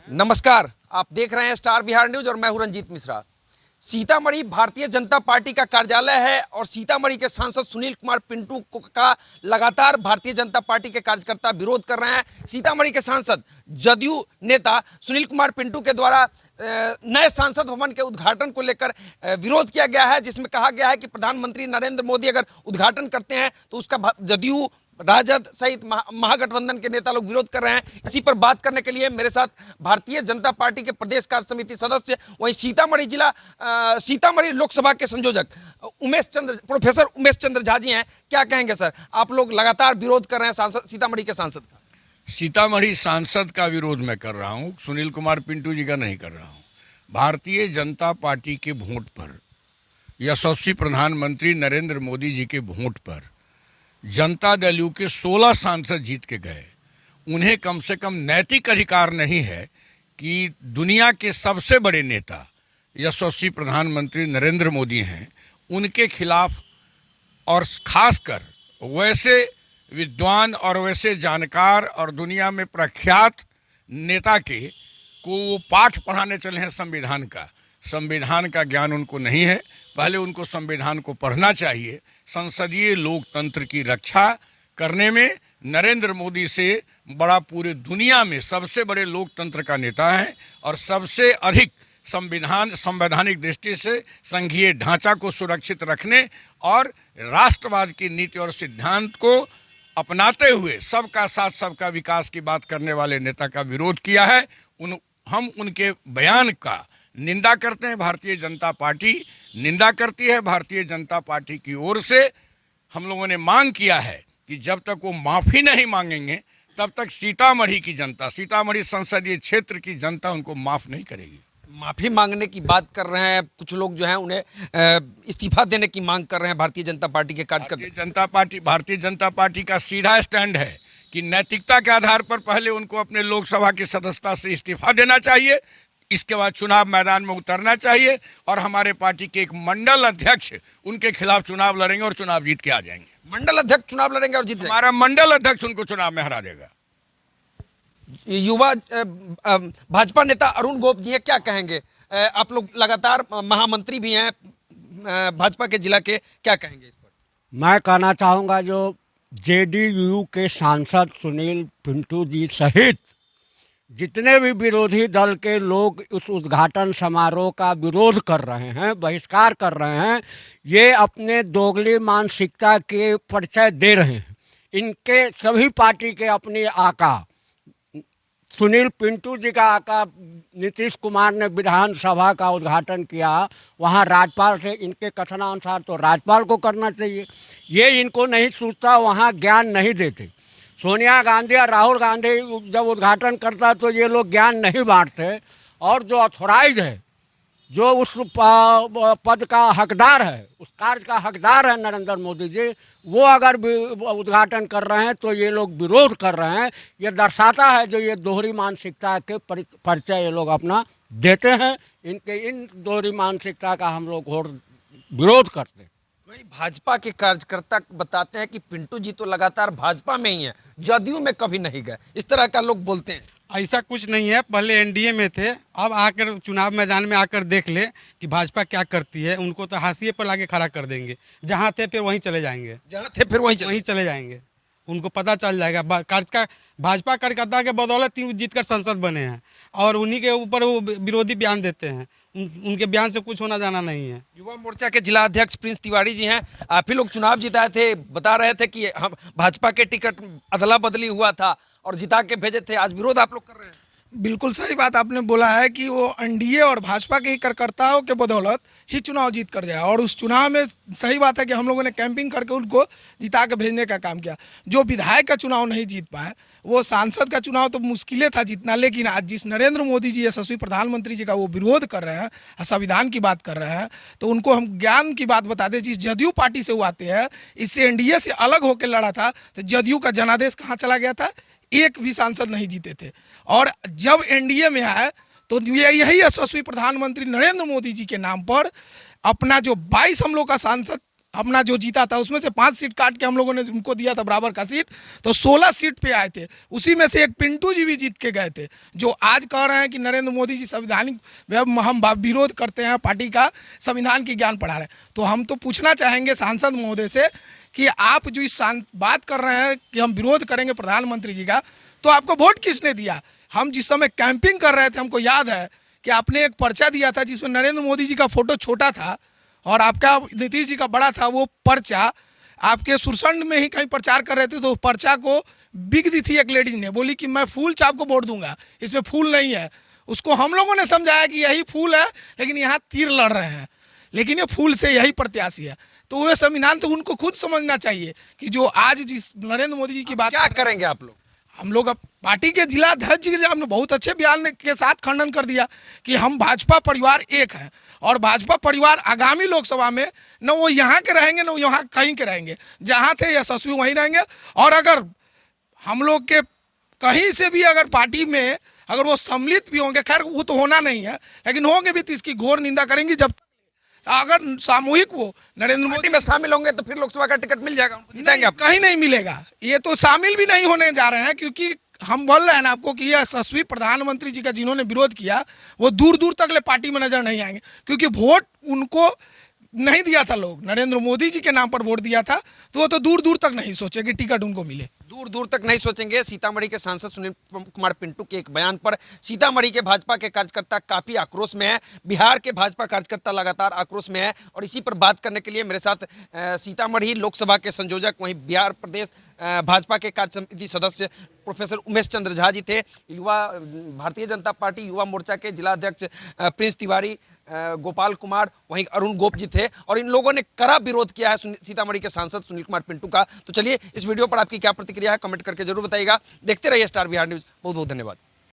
नमस्कार, आप देख रहे हैं स्टार बिहार न्यूज और मैं हूं रंजीत मिश्रा। सीतामढ़ी भारतीय जनता पार्टी का कार्यालय है और सीतामढ़ी के सांसद सुनील कुमार पिंटू का लगातार भारतीय जनता पार्टी के कार्यकर्ता विरोध कर रहे हैं। सीतामढ़ी के सांसद जदयू नेता सुनील कुमार पिंटू के द्वारा नए सांसद भवन के उद्घाटन को लेकर विरोध किया गया है, जिसमें कहा गया है कि प्रधानमंत्री नरेंद्र मोदी अगर उद्घाटन करते हैं तो उसका जदयू, राजद सहित महागठबंधन के नेता लोग विरोध कर रहे हैं। इसी पर बात करने के लिए मेरे साथ भारतीय जनता पार्टी के प्रदेश कार्य समिति सदस्य, वहीं सीतामढ़ी लोकसभा के संयोजक प्रोफेसर उमेश चंद्र झा जी हैं। क्या कहेंगे सर, आप लोग लगातार विरोध कर रहे हैं सीतामढ़ी के सांसद का? सीतामढ़ी सांसद का विरोध मैं कर रहा हूं, सुनील कुमार पिंटू जी का नहीं कर रहा हूं। भारतीय जनता पार्टी के वोट पर, यशस्वी प्रधानमंत्री नरेंद्र मोदी जी के वोट पर जनता दल यू के 16 सांसद जीत के गए। उन्हें कम से कम नैतिक अधिकार नहीं है कि दुनिया के सबसे बड़े नेता यशस्वी प्रधानमंत्री नरेंद्र मोदी हैं, उनके खिलाफ और खासकर वैसे विद्वान और वैसे जानकार और दुनिया में प्रख्यात नेता के को वो पाठ पढ़ाने चले हैं संविधान का ज्ञान उनको नहीं है। पहले उनको संविधान को पढ़ना चाहिए। संसदीय लोकतंत्र की रक्षा करने में नरेंद्र मोदी से बड़ा पूरे दुनिया में सबसे बड़े लोकतंत्र का नेता है और सबसे अधिक संवैधानिक दृष्टि से संघीय ढांचा को सुरक्षित रखने और राष्ट्रवाद की नीति और सिद्धांत को अपनाते हुए सबका साथ सबका विकास की बात करने वाले नेता का विरोध किया है। हम उनके बयान का निंदा करते हैं। भारतीय जनता पार्टी निंदा करती है। भारतीय जनता पार्टी की ओर से हम लोगों ने मांग किया है कि जब तक वो माफ़ी नहीं मांगेंगे तब तक सीतामढ़ी संसदीय क्षेत्र की जनता उनको माफ़ नहीं करेगी। माफी मांगने की बात कर रहे हैं कुछ लोग, जो हैं उन्हें इस्तीफा देने की मांग कर रहे हैं भारतीय जनता पार्टी के कार्यकर्ता। भारतीय जनता पार्टी का सीधा स्टैंड है कि नैतिकता के आधार पर पहले उनको अपने लोकसभा की सदस्यता से इस्तीफा देना चाहिए, इसके बाद चुनाव मैदान में उतरना चाहिए और हमारे पार्टी के एक मंडल अध्यक्ष उनके खिलाफ चुनाव लड़ेंगे और चुनाव जीत के आ जाएंगे। मंडल अध्यक्ष चुनाव लड़ेंगे और जीत जाएंगे। हमारा मंडल अध्यक्ष उनको चुनाव में हरा देगा। युवा भाजपा नेता अरुण गोप जी है, क्या कहेंगे? आप लोग लगातार महामंत्री भी हैं भाजपा के जिला के, क्या कहेंगे इस पर? मैं कहना चाहूँगा जो जेडीयू के सांसद सुनील पिंटू जी सहित जितने भी विरोधी दल के लोग उस उद्घाटन समारोह का विरोध कर रहे हैं, बहिष्कार कर रहे हैं, ये अपने दोगली मानसिकता के परिचय दे रहे हैं। इनके सभी पार्टी के अपने आका सुनील पिंटू जी का आका नीतीश कुमार ने विधानसभा का उद्घाटन किया, वहाँ राज्यपाल से इनके कथनानुसार तो राज्यपाल को करना चाहिए, ये इनको नहीं सूझता, वहाँ ज्ञान नहीं देते। सोनिया गांधी और राहुल गांधी जब उद्घाटन करता तो ये लोग ज्ञान नहीं बांटते और जो ऑथोराइज है, जो उस पद का हकदार है, उस कार्य का हकदार है नरेंद्र मोदी जी, वो अगर उद्घाटन कर रहे हैं तो ये लोग विरोध कर रहे हैं। ये दर्शाता है जो ये दोहरी मानसिकता के परिचय ये लोग अपना देते हैं। इन दोहरी मानसिकता का हम लोग घोर विरोध करते हैं। वही भाजपा के कार्यकर्ता बताते हैं कि पिंटू जी तो लगातार भाजपा में ही है, जदयू में कभी नहीं गए, इस तरह का लोग बोलते हैं। ऐसा कुछ नहीं है, पहले एनडीए में थे, अब आकर चुनाव मैदान में आकर देख ले कि भाजपा क्या करती है। उनको तो हाशिए पर लाके खड़ा कर देंगे, जहाँ थे फिर वहीं चले जाएंगे, वहीं चले जाएंगे। उनको पता चल जाएगा भाजपा कार्यकर्ता के बदौलत ही जीत कर संसद बने हैं और उन्हीं के ऊपर वो विरोधी बयान देते हैं। उनके बयान से कुछ होना जाना नहीं है। युवा मोर्चा के जिला अध्यक्ष प्रिंस तिवारी जी हैं, आप ही लोग चुनाव जिताए थे, बता रहे थे कि हम भाजपा के टिकट अदला बदली हुआ था और जिता के भेजे थे, आज विरोध आप लोग कर रहे हैं। बिल्कुल सही बात आपने बोला है कि वो एनडीए और भाजपा के ही कार्यकर्ताओं के बदौलत ही चुनाव जीत कर गया और उस चुनाव में सही बात है कि हम लोगों ने कैंपिंग करके उनको जिता के भेजने का काम किया। जो विधायक का चुनाव नहीं जीत पाए, वो सांसद का चुनाव तो मुश्किल था जीतना, लेकिन आज जिस नरेंद्र मोदी जी यशस्वी प्रधानमंत्री जी का वो विरोध कर रहे हैं, संविधान की बात कर रहे हैं, तो उनको हम ज्ञान की बात बता दें। जिस जदयू पार्टी से वो आते हैं, इससे एनडीए से अलग होकर लड़ा था, तो जदयू का जनादेश कहाँ चला गया था? एक भी सांसद नहीं जीते थे। और जब एनडीए में आए तो यही यशस्वी प्रधानमंत्री नरेंद्र मोदी जी के नाम पर अपना जो 22 हम लोग का सांसद अपना जो जीता था उसमें से 5 सीट काट के हम लोगों ने उनको दिया था बराबर का सीट, तो 16 सीट पे आए थे। उसी में से एक पिंटू जी भी जीत के गए थे, जो आज कह रहे हैं कि नरेंद्र मोदी जी संवैधानिक हम विरोध करते हैं, पार्टी का संविधान की ज्ञान पढ़ा रहे हैं। तो हम तो पूछना चाहेंगे सांसद महोदय से कि आप जो इस बात कर रहे हैं कि हम विरोध करेंगे प्रधानमंत्री जी का, तो आपको वोट किसने दिया? हम जिस समय कैंपिंग कर रहे थे, हमको याद है कि आपने एक पर्चा दिया था जिसमें नरेंद्र मोदी जी का फोटो छोटा था और आपका नीतीश जी का बड़ा था। वो पर्चा आपके सुरसंड में ही कहीं प्रचार कर रहे थे, तो पर्चा को बिक दी थी एक लेडीज ने, बोली कि मैं फूल चाप को वोट दूंगा, इसमें फूल नहीं है। उसको हम लोगों ने समझाया कि यही फूल है, लेकिन यहाँ तीर लड़ रहे हैं, लेकिन ये फूल से यही प्रत्याशी है। तो वह संविधान तो उनको खुद समझना चाहिए कि जो आज जिस नरेंद्र मोदी जी की बात क्या करेंगे आप लोग? हम लोग अब पार्टी के जिला अध्यक्ष जी ने बहुत अच्छे बयान के साथ खंडन कर दिया कि हम भाजपा परिवार एक है और भाजपा परिवार आगामी लोकसभा में न वो यहाँ के रहेंगे न वो यहाँ कहीं के रहेंगे, जहाँ थे यशस्वी वहीं रहेंगे। और अगर हम लोग के कहीं से भी अगर पार्टी में अगर वो सम्मिलित भी होंगे, खैर वो तो होना नहीं है, लेकिन होंगे भी तो इसकी घोर निंदा करेंगे। जब अगर सामूहिक वो नरेंद्र मोदी में शामिल होंगे तो फिर लोकसभा का टिकट मिल जाएगा, उनको जिताएंगे आप? कहीं नहीं मिलेगा, ये तो शामिल भी नहीं होने जा रहे हैं, क्योंकि हम बोल रहे हैं ना आपको कि यशस्वी प्रधानमंत्री जी का जिन्होंने विरोध किया वो दूर दूर तक ले पार्टी में नजर नहीं आएंगे, क्योंकि वोट उनको नहीं दिया था, लोग नरेंद्र मोदी जी के नाम पर वोट दिया था, तो वो तो दूर दूर तक नहीं सोचे कि टिकट उनको मिले, दूर दूर तक नहीं सोचेंगे। सीतामढ़ी के सांसद सुनील कुमार पिंटू के एक बयान पर सीतामढ़ी के भाजपा के कार्यकर्ता काफी आक्रोश में है, बिहार के भाजपा कार्यकर्ता लगातार आक्रोश में है। और इसी पर बात करने के लिए मेरे साथ सीतामढ़ी लोकसभा के संयोजक, वहीं बिहार प्रदेश भाजपा के कार्य समिति सदस्य प्रोफेसर उमेश चंद्र झा जी थे, युवा भारतीय जनता पार्टी युवा मोर्चा के जिला अध्यक्ष प्रिंस तिवारी, गोपाल कुमार, वहीं अरुण गोप जी थे, और इन लोगों ने कड़ा विरोध किया है सीतामढ़ी के सांसद सुनील कुमार पिंटू का। तो चलिए इस वीडियो पर आपकी क्या प्रतिक्रिया है कमेंट करके जरूर बताइएगा। देखते रहिए स्टार बिहार न्यूज़। बहुत बहुत धन्यवाद।